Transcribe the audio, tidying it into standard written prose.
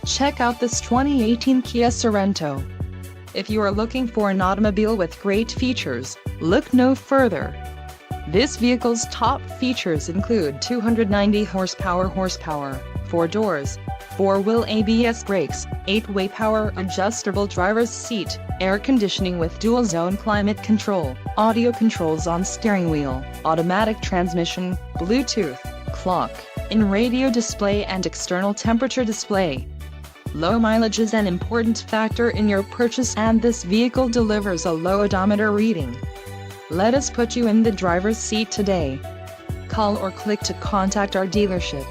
Check out this 2018 Kia Sorento. If you are looking for an automobile with great features, look no further. This vehicle's top features include 290 horsepower, 4 doors, 4-wheel ABS brakes, 8-way power adjustable driver's seat, air conditioning with dual-zone climate control, audio controls on steering wheel, automatic transmission, Bluetooth, clock, in radio display and external temperature display. Low mileage is an important factor in your purchase, and this vehicle delivers a low odometer reading. Let us put you in the driver's seat today. Call or click to contact our dealership.